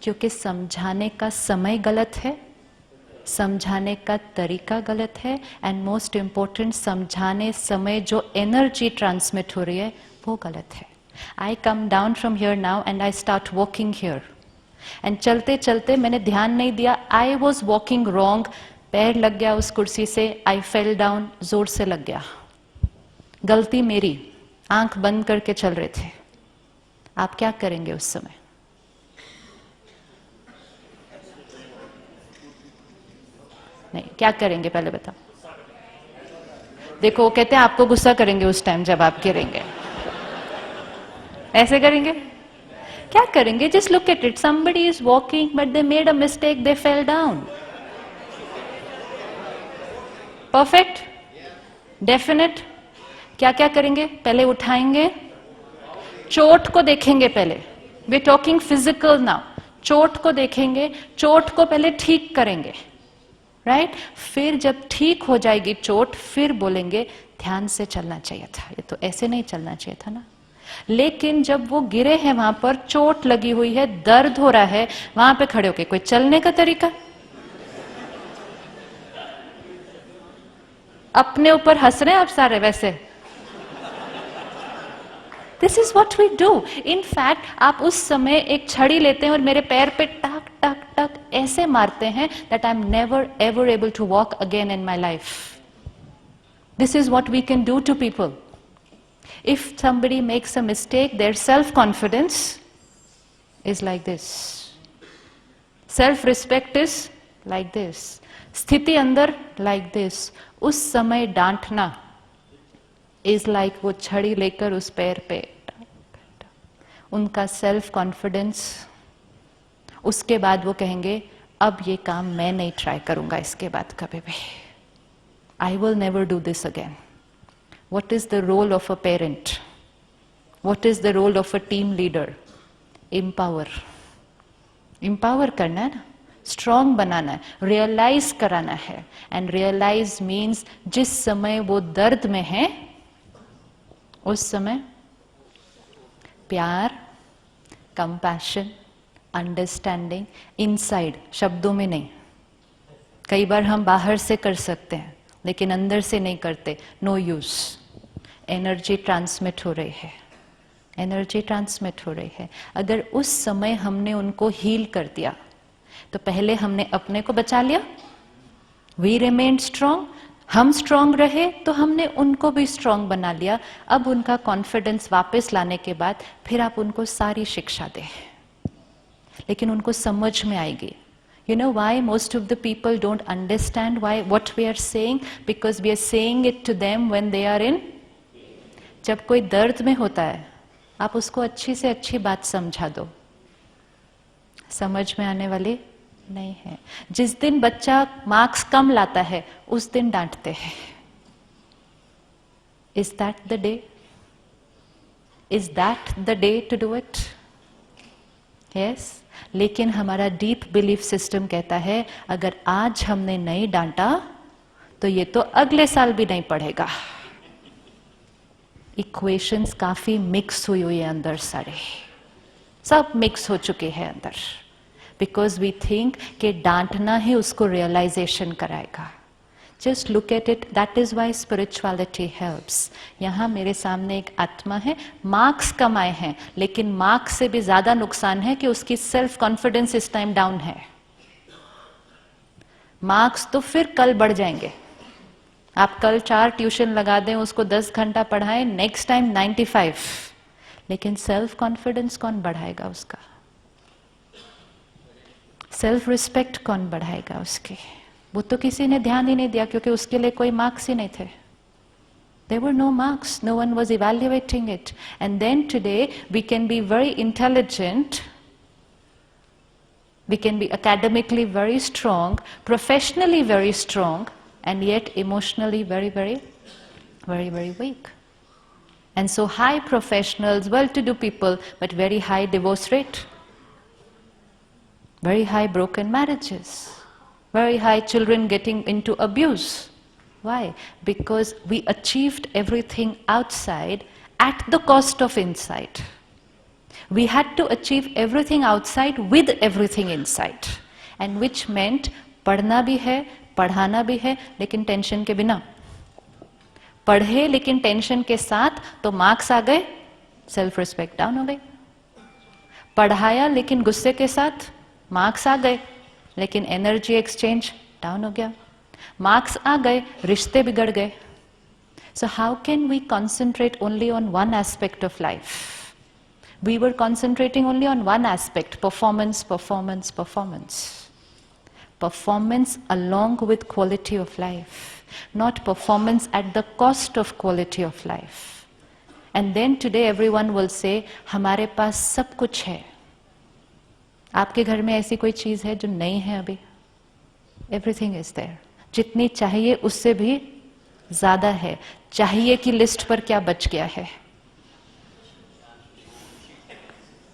क्योंकि समझाने का समय गलत है, समझाने का तरीका गलत है, एंड मोस्ट इम्पोर्टेंट समझाने समय जो एनर्जी ट्रांसमिट हो रही है वो गलत है. I come down from here now and I start walking here, and चलते चलते मैंने ध्यान नहीं दिया, आई वॉज वॉकिंग रॉन्ग, पैर लग गया उस कुर्सी से, आई फेल डाउन, जोर से लग गया, गलती मेरी, आंख बंद करके चल रहे थे. आप क्या करेंगे उस समय? नहीं, क्या करेंगे पहले बताओ. देखो वो कहते हैं आपको गुस्सा करेंगे उस टाइम जब आप गिरेंगे. ऐसे करेंगे? क्या करेंगे? Just look at it, somebody is walking but they made a mistake, they fell down. Perfect? Definite? क्या क्या करेंगे? पहले उठाएंगे, चोट को देखेंगे पहले. We talking physical now. चोट को देखेंगे, चोट को पहले ठीक करेंगे, राइट? फिर जब ठीक हो जाएगी चोट, फिर बोलेंगे ध्यान से चलना चाहिए था, ये तो ऐसे नहीं चलना चाहिए था ना. लेकिन जब वो गिरे हैं, वहां पर चोट लगी हुई है, दर्द हो रहा है, वहां पे खड़े होके कोई चलने का तरीका? अपने ऊपर हंस रहे हैं आप सारे वैसे. This is what we do. In fact आप उस समय एक छड़ी लेते हैं और मेरे पैर पे टक टक टक ऐसे मारते हैं that I am never ever able to walk again in my life. This is what we can do to people. If somebody makes a mistake, their self-confidence is like this. Self-respect is like this. स्थिति अंदर like this. उस समय डांटना is like वो छड़ी लेकर उस पैर पे. उनका self-confidence. उसके बाद वो कहेंगे अब ये काम मैं नहीं ट्राई करूंगा इसके बाद कभी भी. I will never do this again. What is the role of a parent? What is the role of a team leader? Empower. Empower करना है ना, strong बनाना है, realize कराना है. And realize means जिस समय वो दर्द में है, उस समय प्यार, compassion, understanding, inside, शब्दों में नहीं. कई बार हम बाहर से कर सकते हैं लेकिन अंदर से नहीं करते. No use. एनर्जी ट्रांसमिट हो रही है, एनर्जी ट्रांसमिट हो रही है. अगर उस समय हमने उनको हील कर दिया तो पहले हमने अपने को बचा लिया, वी रिमेन स्ट्रांग. हम स्ट्रांग रहे तो हमने उनको भी स्ट्रांग बना लिया. अब उनका कॉन्फिडेंस वापस लाने के बाद फिर आप उनको सारी शिक्षा दें, लेकिन उनको समझ में आएगी. You know why most of the people don't understand what we are saying? Because we are saying it to them when they are in. जब कोई दर्द में होता है, आप उसको अच्छी से अच्छी बात समझा दो, समझ में आने वाली नहीं है. जिस दिन बच्चा मार्क्स कम लाता है, उस दिन डांटते हैं. Is that the day? Is that the day to do it? Yes. लेकिन हमारा डीप बिलीफ सिस्टम कहता है अगर आज हमने नहीं डांटा तो ये तो अगले साल भी नहीं पढ़ेगा. इक्वेशंस काफी मिक्स हुई है अंदर, सारे सब मिक्स हो चुके हैं अंदर. बिकॉज वी थिंक कि डांटना ही उसको रियलाइजेशन कराएगा. Just look at it. That is why spirituality helps. यहाँ मेरे सामने एक आत्मा है, मार्क्स कम आए हैं, लेकिन मार्क्स से भी ज्यादा नुकसान है कि उसकी सेल्फ कॉन्फिडेंस इस टाइम डाउन है. मार्क्स तो फिर कल बढ़ जाएंगे. आप कल 4 ट्यूशन लगा दें, उसको 10 घंटा पढ़ाएं, नेक्स्ट टाइम 95, लेकिन सेल्फ कॉन्फिडेंस कौन बढ़ाएगा उसका? सेल्फ रिस्पेक्ट कौन बढ़ाएगा उसकी? वो तो किसी ने ध्यान ही नहीं दिया क्योंकि उसके लिए कोई मार्क्स ही नहीं थे. There were no marks, no one was evaluating it. And then today we can be very intelligent, we can be academically very strong, professionally very strong, and yet emotionally very, very, very, very weak. And so high professionals, well-to-do people, but very high divorce rate, very high broken marriages, very high children getting into abuse. Why? Because we achieved everything outside at the cost of inside. We had to achieve everything outside with everything inside, and which meant पढ़ना भी है, पढ़ाना भी है, लेकिन tension के बिना. पढ़े लेकिन टेंशन के साथ तो मार्क्स आ गए, सेल्फ रिस्पेक्ट डाउन हो गई. पढ़ाया लेकिन गुस्से के साथ, मार्क्स आ गए लेकिन एनर्जी एक्सचेंज डाउन हो गया. मार्क्स आ गए, रिश्ते बिगड़ गए. So how can we concentrate only on one aspect of life? We were concentrating only on one aspect, performance, performance, performance. Performance along with quality of life, not performance at the cost of quality of life. And then today everyone will say, हमारे पास सब कुछ है. आपके घर में ऐसी कोई चीज है जो नहीं है अभी? Everything is there. जितनी चाहिए उससे भी ज्यादा है. चाहिए की लिस्ट पर क्या बच गया है?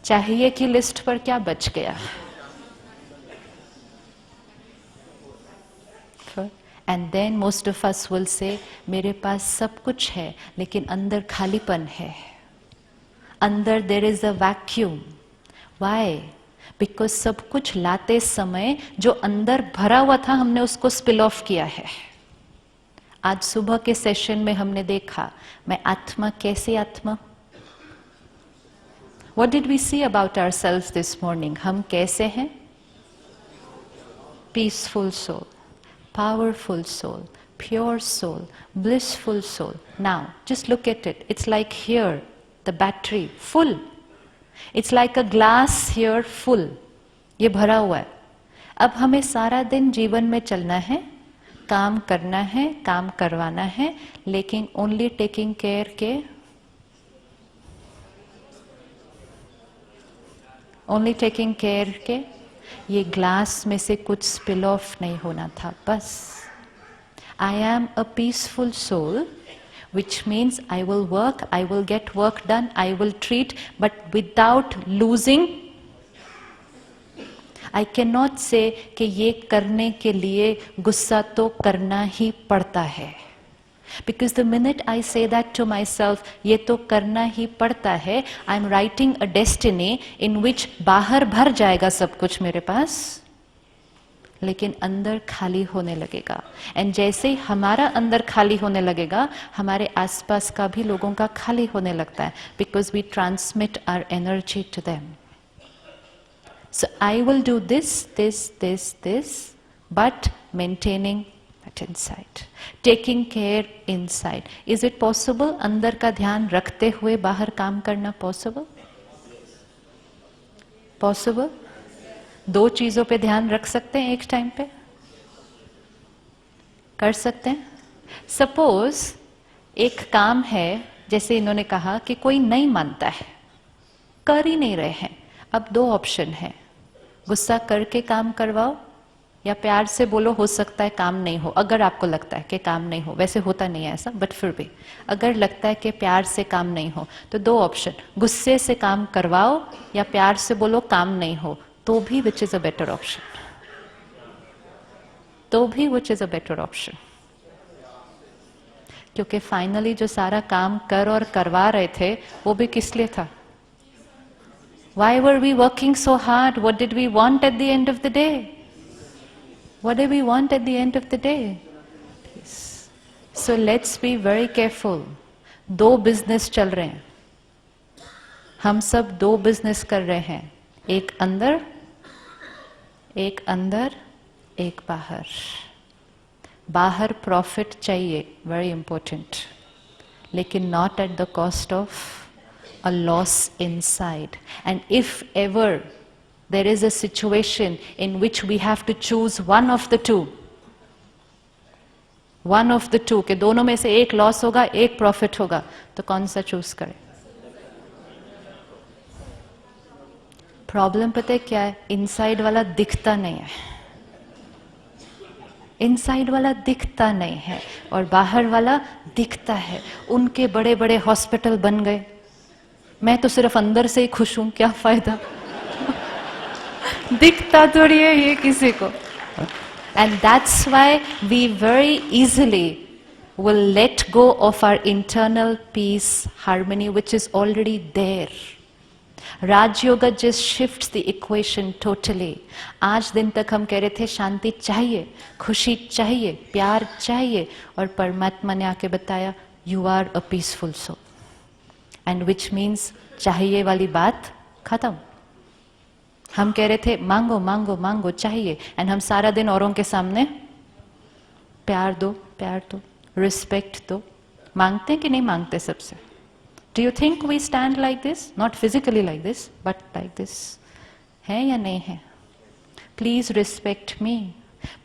चाहिए की लिस्ट पर क्या बच गया? And then most of us will say, मेरे पास सब कुछ है लेकिन अंदर खालीपन है. अंदर there is a vacuum. Why? Because सब कुछ लाते समय जो अंदर भरा हुआ था हमने उसको स्पिल ऑफ किया है. आज सुबह के सेशन में हमने देखा, मैं आत्मा कैसी आत्मा? What did we see about ourselves this morning? हम कैसे हैं? Peaceful soul, powerful soul, pure soul, blissful soul. Now, just look at it. It's like here, the battery, full. It's like a glass here, full. ये भरा हुआ है. अब हमें सारा दिन जीवन में चलना है, काम करना है, काम करवाना है, लेकिन ओनली टेकिंग केयर के, ओनली टेकिंग केयर के ये ग्लास में से कुछ स्पिल ऑफ नहीं होना था. बस I am a peaceful soul, which means I will work, I will get work done, I will treat, but without losing. I cannot say कि ये करने के लिए गुस्सा तो करना ही पड़ता है. Because the minute I say that to myself, ये तो करना ही पड़ता है, I'm writing a destiny in which बाहर भर जाएगा सब कुछ मेरे पास, लेकिन अंदर खाली होने लगेगा. एंड जैसे ही हमारा अंदर खाली होने लगेगा, हमारे आसपास का भी लोगों का खाली होने लगता है. Because we transmit our energy to them. So I will do this this this this, but maintaining that inside, taking care inside. Is it possible अंदर का ध्यान रखते हुए बाहर काम करना? पॉसिबल? पॉसिबल? दो चीजों पे ध्यान रख सकते हैं एक टाइम पे? कर सकते हैं. सपोज एक काम है, जैसे इन्होंने कहा कि कोई नहीं मानता है, कर ही नहीं रहे हैं. अब दो ऑप्शन है, गुस्सा करके काम करवाओ या प्यार से बोलो हो सकता है काम नहीं हो. अगर आपको लगता है कि काम नहीं हो, वैसे होता नहीं है ऐसा, बट फिर भी अगर लगता है कि प्यार से काम नहीं हो, तो दो ऑप्शन, गुस्से से काम करवाओ या प्यार से बोलो काम नहीं हो. तो भी which is a better option? तो भी which is a better option? क्योंकि फाइनली जो सारा काम कर और करवा रहे थे वो भी किस लिए था? Why were we working so hard? What did we want at the end of the day? What did we want at the end of the day? Peace. So let's be very careful. दो business चल रहे हैं, हम सब दो business कर रहे हैं. एक अंदर, एक अंदर, एक बाहर. बाहर प्रॉफिट चाहिए, वेरी इंपॉर्टेंट, लेकिन not at the cost of a loss inside. And if ever there is a situation in which we have to choose one of the two, कि दोनों में से एक लॉस होगा एक प्रॉफिट होगा, तो कौन सा चूज करें? प्रॉब्लम पता है क्या है? इनसाइड वाला दिखता नहीं है. इनसाइड वाला दिखता नहीं है और बाहर वाला दिखता है. उनके बड़े बड़े हॉस्पिटल बन गए, मैं तो सिर्फ अंदर से ही खुश हूं, क्या फायदा? दिखता थोड़ी है ये किसी को. And that's why we very easily will let go of our internal peace, harmony, which is already there. Rajyoga just shifts the equation totally. आज दिन तक हम कह रहे थे शांति चाहिए, खुशी चाहिए, प्यार चाहिए, और परमात्मा ने आके बताया you are a peaceful soul. And which means चाहिए वाली बात खत्म. हम कह रहे थे मांगो मांगो मांगो चाहिए, एंड हम सारा दिन औरों के सामने प्यार दो, रिस्पेक्ट दो. मांगते कि नहीं मांगते सबसे? Do you think we stand like this? Not physically like this, but like this. है या नहीं है? Please respect me,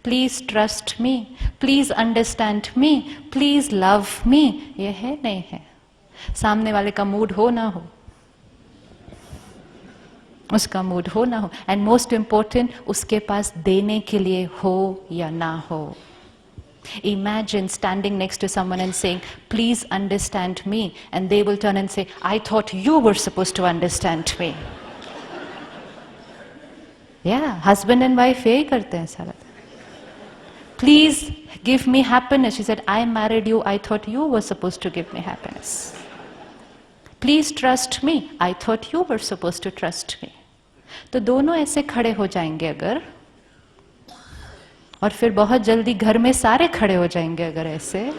please trust me, please understand me, please love me. ये है नहीं है? सामने वाले का मूड हो ना हो, उसका मूड हो ना हो, एंड मोस्ट इंपॉर्टेंट उसके पास देने के लिए हो या ना हो. Imagine standing next to someone and saying, please understand me, and they will turn and say, I thought you were supposed to understand me. Yeah, husband and wife यही करते हैं सारा. Please give me happiness. She said, I married you, I thought you were supposed to give me happiness. Please trust me, I thought you were supposed to trust me. तो दोनों ऐसे खड़े हो जाएंगे अगर, और फिर बहुत जल्दी घर में सारे खड़े हो जाएंगे अगर ऐसे,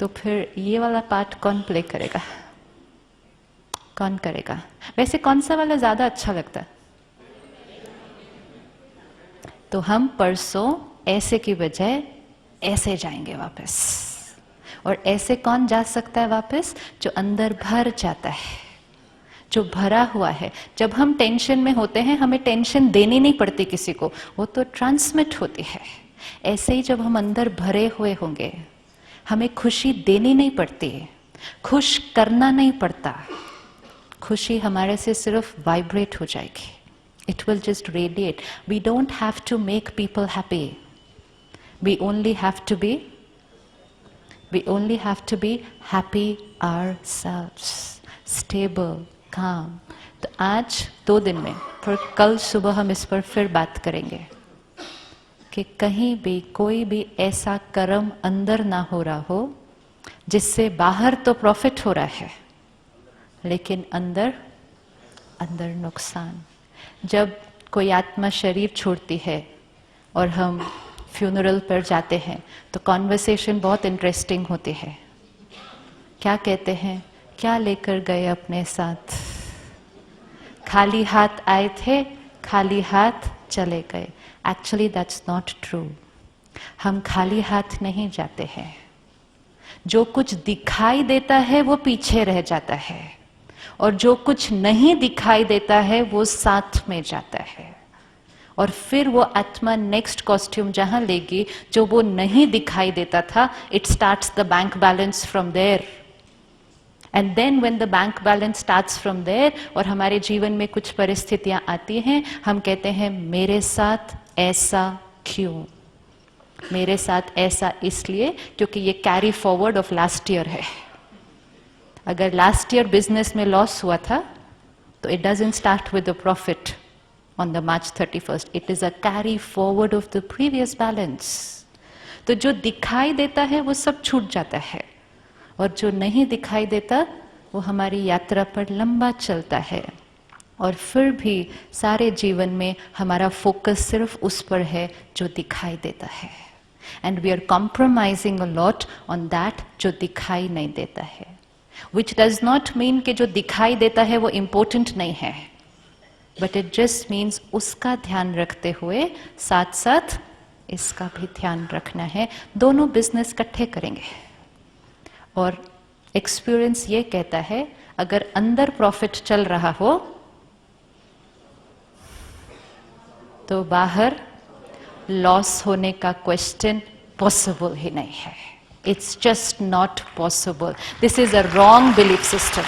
तो फिर ये वाला पार्ट कौन प्ले करेगा? कौन करेगा? वैसे कौन सा वाला ज्यादा अच्छा लगता है? तो हम परसों ऐसे की बजाय ऐसे जाएंगे वापस. और ऐसे कौन जा सकता है वापस? जो अंदर भर जाता है, जो भरा हुआ है. जब हम टेंशन में होते हैं हमें टेंशन देनी नहीं पड़ती किसी को, वो तो ट्रांसमिट होती है. ऐसे ही जब हम अंदर भरे हुए होंगे हमें खुशी देनी नहीं पड़ती, खुश करना नहीं पड़ता. खुशी हमारे से सिर्फ वाइब्रेट हो जाएगी. It will just radiate. We don't have to make people happy, we only have to be happy ourselves, stable, calm. तो आज 2 दिन में, फिर कल सुबह हम इस पर फिर बात करेंगे कि कहीं भी कोई भी ऐसा कर्म अंदर ना हो रहा हो जिससे बाहर तो प्रॉफिट हो रहा है लेकिन अंदर नुकसान. जब कोई आत्मा शरीर छोड़ती है और हम फ्यूनरल पर जाते हैं तो कॉन्वर्सेशन बहुत इंटरेस्टिंग होती है. क्या कहते हैं? क्या लेकर गए अपने साथ? खाली हाथ आए थे, खाली हाथ चले गए. Actually that's not true. हम खाली हाथ नहीं जाते हैं. जो कुछ दिखाई देता है वो पीछे रह जाता है, और जो कुछ नहीं दिखाई देता है वो साथ में जाता है. और फिर वो आत्मा नेक्स्ट कॉस्ट्यूम जहां लेगी जो वो नहीं दिखाई देता था, it starts the bank balance from there. And then when the bank balance starts from there और हमारे जीवन में कुछ परिस्थितियां आती हैं, हम कहते हैं मेरे साथ ऐसा क्यों? मेरे साथ ऐसा इसलिए क्योंकि ये carry forward of last year है. अगर लास्ट ईयर बिजनेस में लॉस हुआ था तो it doesn't start with the profit on the March 31st. It is a carry forward of the previous balance. तो जो दिखाई देता है वो सब छूट जाता है, और जो नहीं दिखाई देता वो हमारी यात्रा पर लंबा चलता है. और फिर भी सारे जीवन में हमारा फोकस सिर्फ उस पर है जो दिखाई देता है. And we are compromising a lot on that जो दिखाई नहीं देता है. विच डज नॉट मीन कि जो दिखाई देता है वो इम्पोर्टेंट नहीं है, बट इट जस्ट मीन्स उसका ध्यान रखते हुए साथ साथ इसका भी ध्यान रखना है. दोनों बिजनेस इकट्ठे करेंगे. और एक्सपीरियंस ये कहता है अगर अंदर प्रॉफिट चल रहा हो तो बाहर लॉस होने का क्वेश्चन पॉसिबल ही नहीं है. It's just not possible. This is a wrong belief system.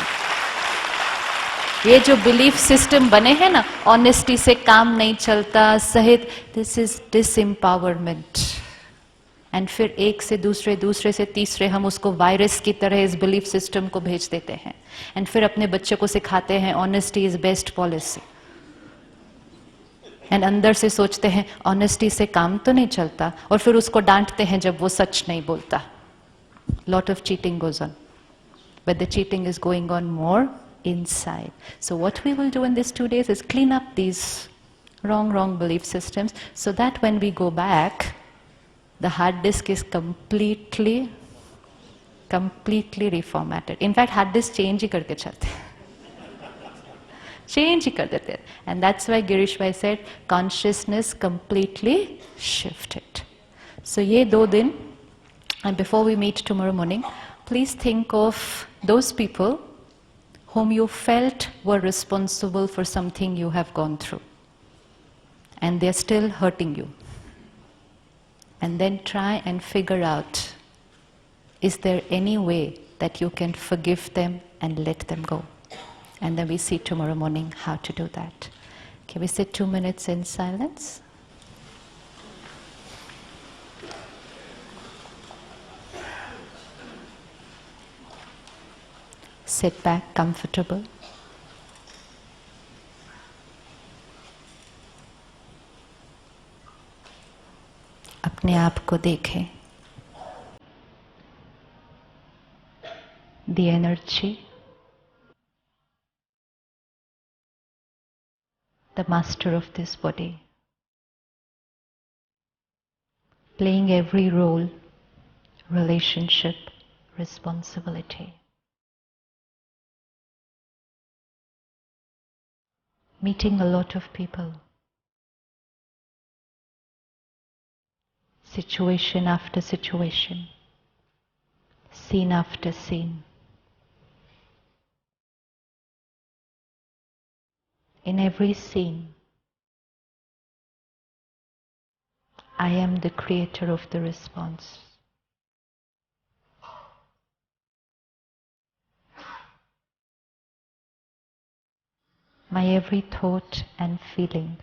ये जो बिलीफ सिस्टम बने हैं ना, ऑनेस्टी से काम नहीं चलता सहित, दिस इज डिसएम्पावरमेंट. एंड फिर एक से दूसरे, दूसरे से तीसरे हम उसको वायरस की तरह इस बिलीफ सिस्टम को भेज देते हैं. एंड फिर अपने बच्चे को सिखाते हैं honesty is best policy. And अंदर से सोचते हैं ऑनेस्टी से काम तो नहीं चलता, और फिर उसको डांटते हैं जब वो सच नहीं बोलता. Lot of cheating goes on, but the cheating is going on more inside. So what we will do in these 2 days is clean up these wrong belief systems, so that when we go back, the hard disk is completely reformatted. In fact, hard disk change ही करके चलते हैं. Change ही कर देते हैं. And that's why Girish Bhai said, consciousness completely shifted. So ये 2 दिन, and before we meet tomorrow morning, please think of those people whom you felt were responsible for something you have gone through, and they're still hurting you. And then try and figure out, is there any way that you can forgive them and let them go? And then we see tomorrow morning how to do that. Can we sit 2 minutes in silence? Sit back comfortable. अपने आप को देखें. The energy, the master of this body, playing every role, relationship, responsibility. Meeting a lot of people. Situation after situation. Scene after scene. In every scene, I am the creator of the response. My every thought and feeling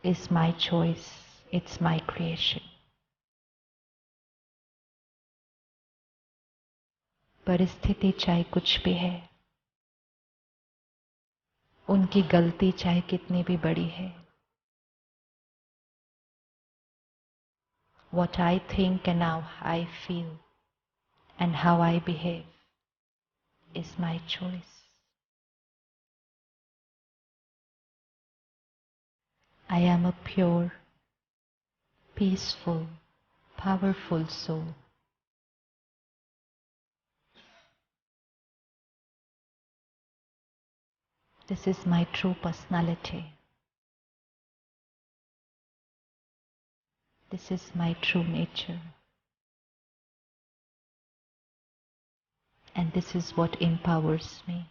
is my choice, it's my creation. परिस्थिति चाहे कुछ भी है, उनकी गलती चाहे कितनी भी बड़ी है, what I think and how I feel and how I behave is my choice. I am a pure, peaceful, powerful soul. This is my true personality. This is my true nature. And this is what empowers me.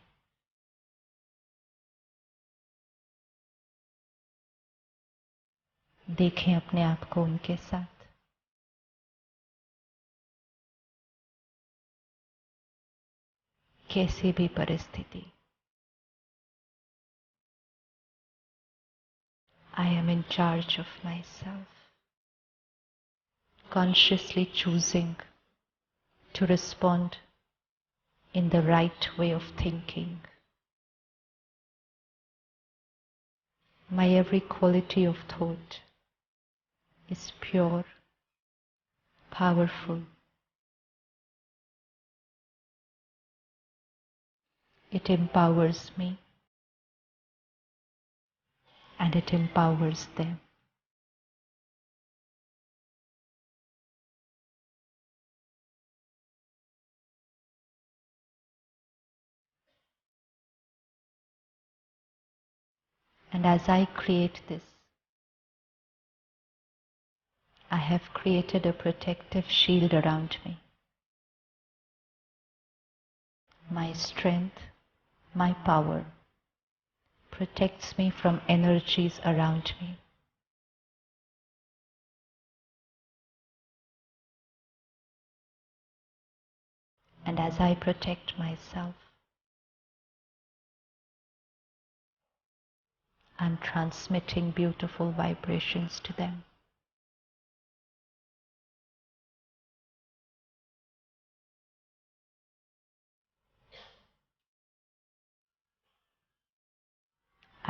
देखें अपने आप को उनके साथ. कैसी भी परिस्थिति, I am in charge of myself, consciously choosing to respond in the right way of thinking. My every quality of thought is pure, powerful. It empowers me and it empowers them. And as I create this, I have created a protective shield around me. My strength, my power protects me from energies around me. And as I protect myself, I'm transmitting beautiful vibrations to them.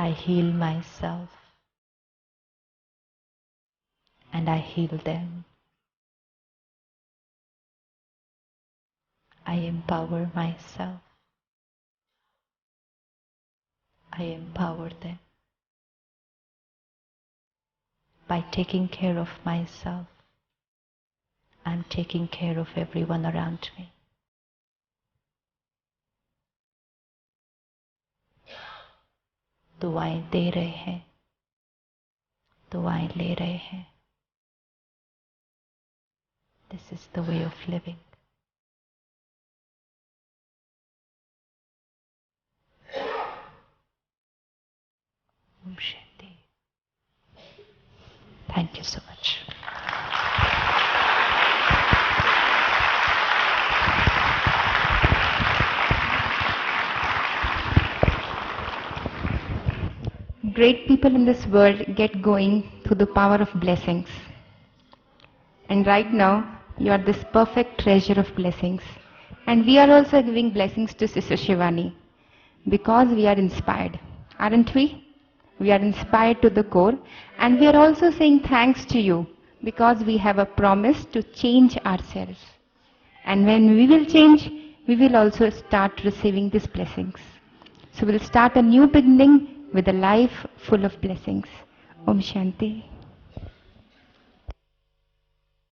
I heal myself and I heal them. I empower myself I empower them. By taking care of myself, I'm taking care of everyone around me. दुआएं दे रहे हैं, दुआएं ले रहे हैं. This is the way of living. Om Shanti. Thank you so much. Great people in this world get going through the power of blessings. And right now, you are this perfect treasure of blessings. And we are also giving blessings to Sister Shivani because we are inspired, aren't we? We are inspired to the core, and we are also saying thanks to you because we have a promise to change ourselves. And when we will change, we will also start receiving these blessings. So we'll start a new beginning with a life full of blessings. Om Shanti.